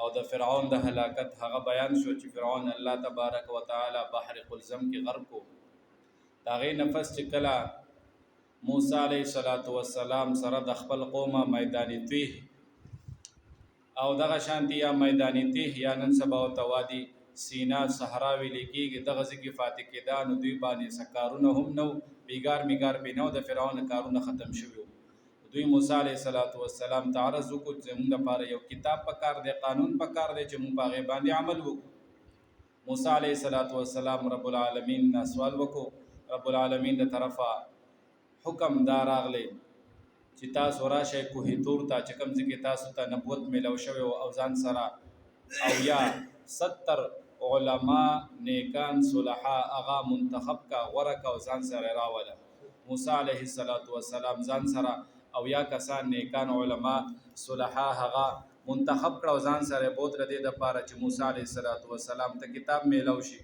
او د فرعون د هلاکت هغه بیان شو چې فرعون الله تبارک وتعالى بحر قلزم کې غرق کو. دا غي نفس چې کله موسی علیه السلام سره د خپل قومه میدان تیه او دغه شانتی یا میدان تیه یا نن سبا او توادی سینا صحرا ویل کېږي دغه ځکه فاتح کېدا نو دوی باندې سکارونه هم نو بیګار میګار بینو د فرعون کارونه ختم شوی. دوی موسی علیه السلام تعرض وکړ چې موږ لپاره یو کتاب پکار دی قانون پکار دی چې موږ هغه باندې عمل وکړو. موسی علیه السلام رب العالمین نه سوال وکړو. رب العالمین د طرفه حکم دار اغلی چې تاسو راشئ کوه تور ته چې کوم ځکه تاسو ته نبوت ملو شوی او ځان سره او یا 70 علما نیکان صلحا اغا منتخب کا ورکه او ځان سره راوله. موسی علیه السلام ځان سره او یا کسان نیکان علما صلحا هغه منتخب کړه او ځان سره بوت ردی د پاره چې موسی علیه السلام ته کتاب میلو شي.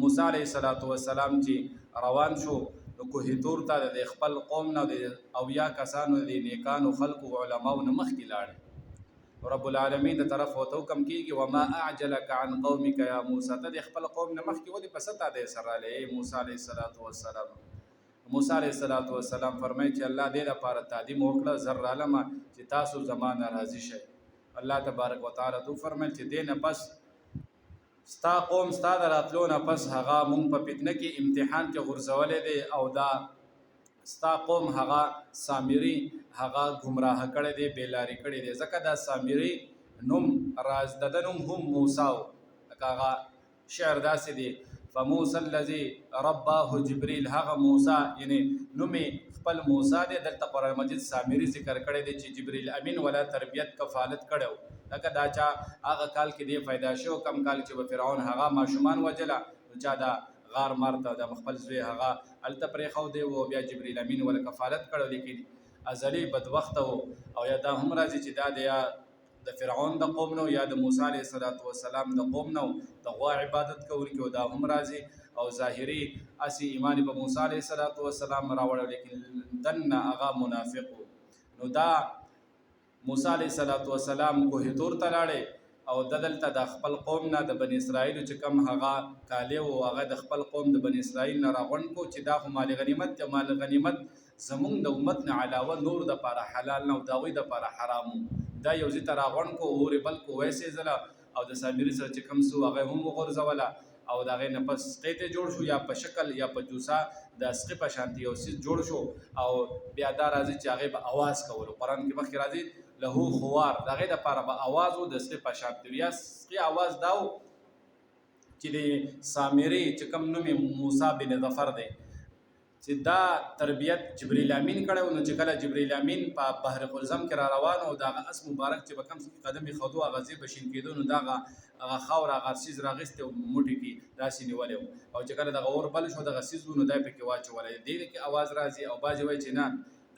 موسی علیه السلام چې روان شو نو کوه تور ته د خپل قوم نه او یا کسانو د نیکانو خلق او علماو نه مخکې لاړ. رب العالمین د طرف وته حکم کیږي وما اعجلك عن قومك يا موسی ته د خپل قوم نه مخکې ودی پسته د سره له موسی علیه السلام. موسی علیه السلام فرمایي چې الله دې لپاره تعظیم وکړه زر علما چې تاسو زمانه راضي شئ. الله تبارک وتعالى تو فرمایي چې دینه پس ستا قوم ستا د راتلو نه پس هغه مونږ په فتنه کې امتحان کې غورځولې دی او دا ستا قوم هغه سامری هغه گمراه کړی دی بیلاری کړی دی ځکه دا سامری نوم راز ددنوم هم موسی هغه شعر داسې دی فموسی الذي رباه جبريل هغه موسی یعنی نوم خپل موسی دی. دلته قرآن مجید سامری ذکر کړی دی چې جبريل امین ولا تربیت کفالت کړو لکه دا چا هغه کال کې دی پیدا شو کم کال چې به فرعون هغه ماشومان وجله چا دا غار مارته د خپل زوی هغه الته پرې خو دی او بیا جبريل امین ولا کفالت کړو لیکن ازلی بدبخت او یا دا هم راځي چې دا د فرعون د قوم نو یا د موسی علیه السلام د قوم نو د غوا عبادت کوونکو دا هم راځي او ظاهری اسی ایمان په موسی علیه السلام راوړل لیکن دنه هغه منافق نو دا موسی علیه السلام کوه تور ته لاړې او دلته د خپل قوم نه د بنی اسرائیل چې کم هغه کاله او هغه د خپل قوم د بنی اسرائیل نه راغون کو چې دا مال غنیمت ته مال غنیمت زمونږ د امت نه علاوه نور د لپاره حلال نه او داوی د لپاره حرام دا یو ځی ته راغون کو اور بل کو ویسې زله او د سامری سره چې کم سو هغه هم غورځوله او دا غي نه پس قیته جوړ شو یا په شکل یا په جوسا د اسقه په شانتی او سیس جوړ شو او بیا دا راځي چې هغه به आवाज کول قرآن کې مخکې راځي له خوار دا غي د لپاره به आवाज او د اسقه په شانتی یا اسقه आवाज داو چې د سامری چې کم نوم موسی بن ظفر دی چې دا تربیت جبرئیل امین کړو نو چې کله جبرئیل امین په بحر قلزم کې را روان او دا اس مبارک چې بکم قدم خودو اغازي بشین کېدو نو دا خاور غرسیز راغسته موټی کې داسې نیولې او چې کله د غور بل شو د غسیز نو دای په کې واچولې دی کې आवाज راځي او باجی وای چې نه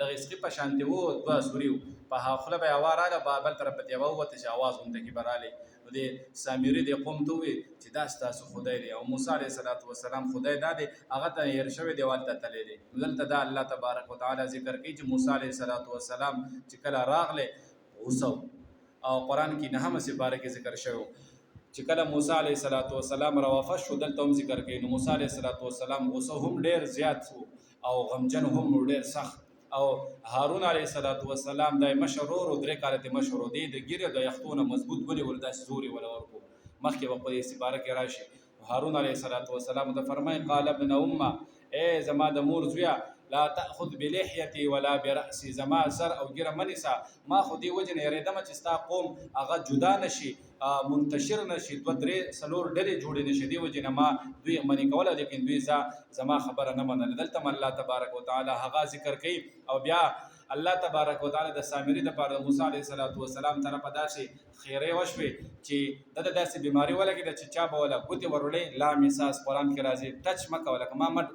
د اسقي په شانتی وو دوا سوريو په خپل به اواراله بابل طرف ته وته چې आवाज هم ته کې براله د سامری د قوم ته وي چې دا ستاسو خدای دی او موسی علیه السلام خدای دا دی هغه ته ير شوی دیوال ته تللی دی دلته دا الله تبارک وتعالى ذکر کوي چې موسی علیه السلام چې کله راغله اوسو او قران کې نه هم سپاره کې ذکر شوی چې کله موسی علیه السلام را وفات شو دلته هم ذکر کوي نو موسی علیه السلام اوسو هم ډیر زیات او غمجن هم ډیر سخت او هارون علیه السلام د مشرور او درې کاله مشرور دی د ګیره د یختونه مضبوط ولې ولدا زوري ولا ورکو مخکې په دې سپاره کې راشي هارون علیه السلام ته فرمای قال ابن امه اے زما د مور زویا لا تاخذ بلحيتي ولا براسي زما سر او ګیره منسا ما خو دی وجنه یریدم چې ستا قوم هغه جدا نشي منتشر نشي دو درې سلور ډلې جوړې نشي دی وجنه ما دوی منی کوله لیکن دوی زما خبره نه منل دلته الله تبارک وتعالى هغه ذکر کوي او بیا الله تبارک وتعالى د سامری د پاره موسی علیه السلام طرف داسې خیره وشوي چې داسې بیماری ولګي چې چا به ولا ګوتې ورولې لا میساس قران کې راځي ټچ مکه ولا ما